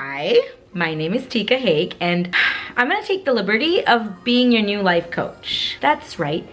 Hi, my name is Tika and I'm gonna take the liberty of being your new life coach. That's right.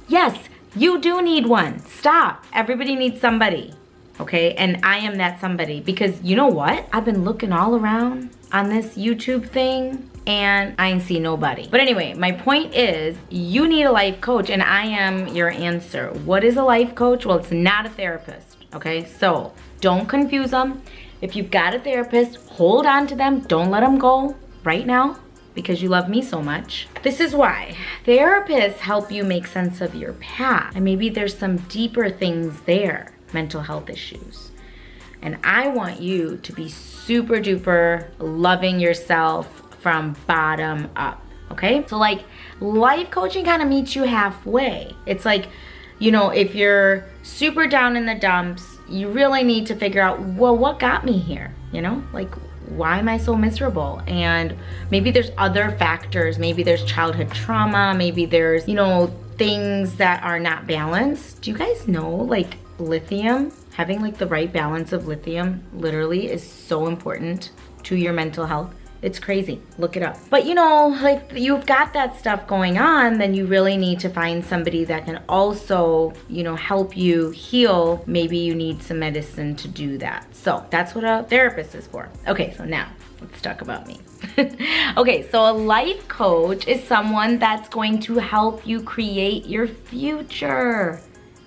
Yes, you do need one. Stop. Everybody needs somebody. Okay, and I am that somebody because you know what? I've been looking all around on this YouTube thing and I ain't see nobody. But anyway, my point is you need a life coach and I am your answer. What is a life coach? Well, it's not a therapist, okay? So don't confuse them. If you've got a therapist, hold on to them. Don't let them go right now because you love me so much. This is why. Therapists help you make sense of your past and maybe there's some deeper things there. Mental health issues. And I want you to be super duper loving yourself from bottom up, okay? So like life coaching kind of meets you halfway. It's like, you know, if you're super down in the dumps, you really need to figure out, well, what got me here? You know, like why am I so miserable? And maybe there's other factors. Maybe there's childhood trauma. Maybe there's, you know, things that are not balanced. Do you guys know like lithium, having like the right balance of lithium literally is so important to your mental health. It's crazy, look it up. But you know, like you've got that stuff going on, then you really need to find somebody that can also, you know, help you heal. Maybe you need some medicine to do that. So that's what a therapist is for. Okay, so now let's talk about me. Okay, so a life coach is someone that's going to help you create your future.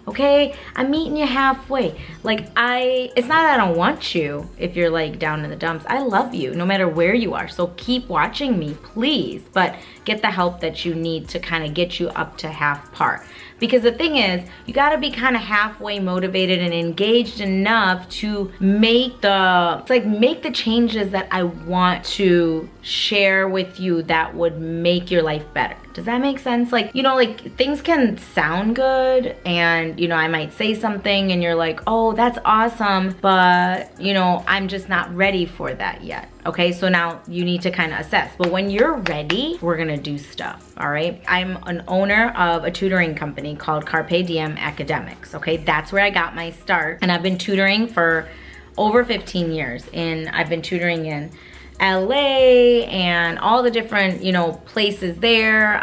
Okay, I'm meeting you halfway. Like it's not that I don't want you if you're like down in the dumps. I love you no matter where you are. So keep watching me, please. But get the help that you need to kind of get you up to half par. Because the thing is, you gotta be kind of halfway motivated and engaged enough to make the changes that I want to share with you that would make your life better. Does that make sense? Like, you know, like things can sound good and, you know, I might say something and you're like, oh, that's awesome, but, you know, I'm just not ready for that yet. Okay, so now you need to kind of assess. But when you're ready, we're gonna do stuff, all right? I'm an owner of a tutoring company called Carpe Diem Academics, okay? That's where I got my start. And I've been tutoring for over 15 years. And I've been tutoring in LA and all the different, you know, places there,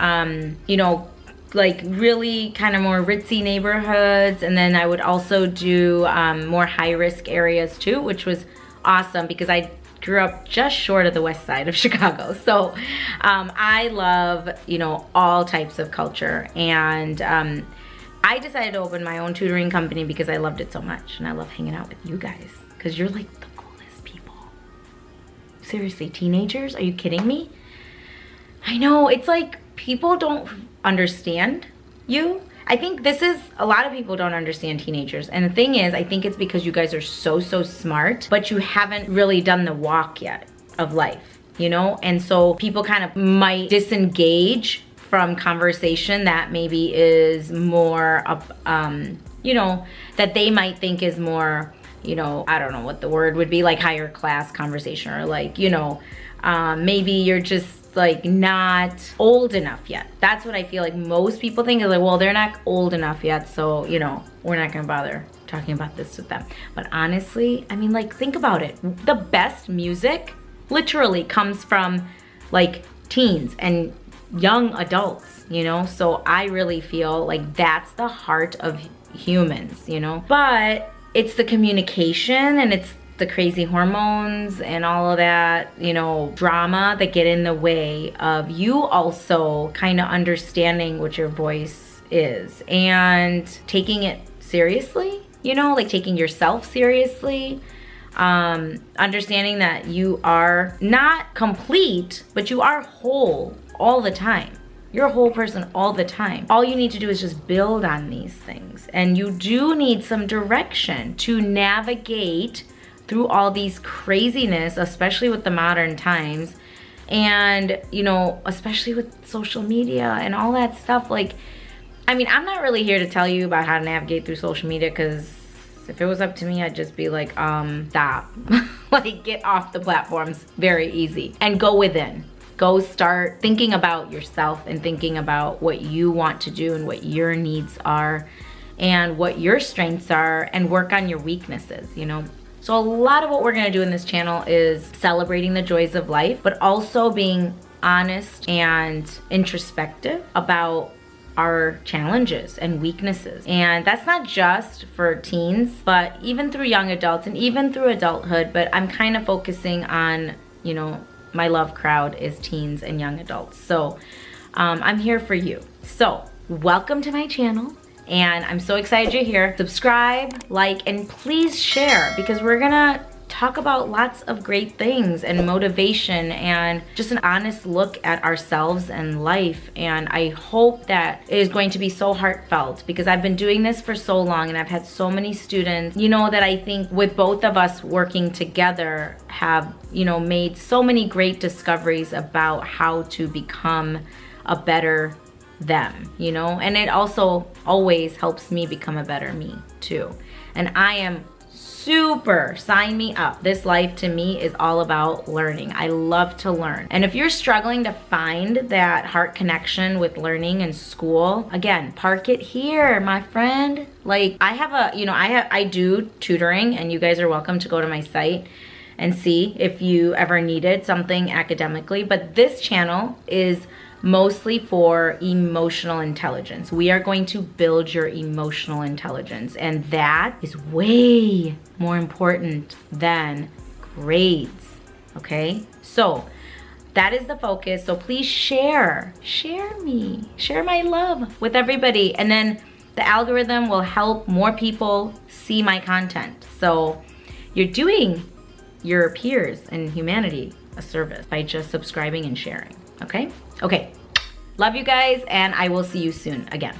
you know, like really kind of more ritzy neighborhoods. And then I would also do more high risk areas too, which was awesome because I grew up just short of the west side of Chicago. So I love, you know, all types of culture. And I decided to open my own tutoring company because I loved it so much. And I love hanging out with you guys because you're like the coolest people. Seriously, teenagers, are you kidding me? I know, it's like people don't understand you. I think this is, a lot of people don't understand teenagers. And the thing is, I think it's because you guys are so smart, but you haven't really done the walk yet of life, you know? And so people kind of might disengage from conversation that maybe is more, you know, that they might think is more, you know, I don't know what the word would be, like higher class conversation or like, you know, maybe you're just like not old enough yet. That's what I feel like most people think is like, well, they're not old enough yet, so, you know, we're not gonna bother talking about this with them. But honestly, I mean, like, think about it. The best music literally comes from like teens and young adults, you know? So I really feel like that's the heart of humans, you know? But it's the communication and it's the crazy hormones and all of that, you know, drama that get in the way of you also kind of understanding what your voice is and taking it seriously, you know, like taking yourself seriously, understanding that you are not complete, but you are whole all the time. You're a whole person all the time. All you need to do is just build on these things. And you do need some direction to navigate through all these craziness, especially with the modern times. And, you know, especially with social media and all that stuff. Like, I mean, I'm not really here to tell you about how to navigate through social media because if it was up to me, I'd just be like, stop. Like, get off the platforms. Very easy. And go within. Go start thinking about yourself and thinking about what you want to do and what your needs are and what your strengths are and work on your weaknesses, you know? So a lot of what we're gonna do in this channel is celebrating the joys of life, but also being honest and introspective about our challenges and weaknesses. And that's not just for teens, but even through young adults and even through adulthood. But I'm kind of focusing on, you know, my love crowd is teens and young adults. So I'm here for you. So welcome to my channel. And I'm so excited you're here. Subscribe, like, and please share, because we're gonna talk about lots of great things and motivation and just an honest look at ourselves and life. And I hope that it is going to be so heartfelt, because I've been doing this for so long and I've had so many students, you know, that I think with both of us working together have, you know, made so many great discoveries about how to become a better them, you know. And it also always helps me become a better me too. And I am super, sign me up. This life to me is all about learning. I love to learn. And if you're struggling to find that heart connection with learning and school, again, park it here, my friend. Like I have a, you know, I do tutoring, and you guys are welcome to go to my site and see if you ever needed something academically. But this channel is mostly for emotional intelligence. We are going to build your emotional intelligence, and that is way more important than grades, okay? So that is the focus. So please share me, share my love with everybody, and then the algorithm will help more people see my content. So you're doing your peers and humanity a service by just subscribing and sharing, okay? Okay, love you guys, and I will see you soon again.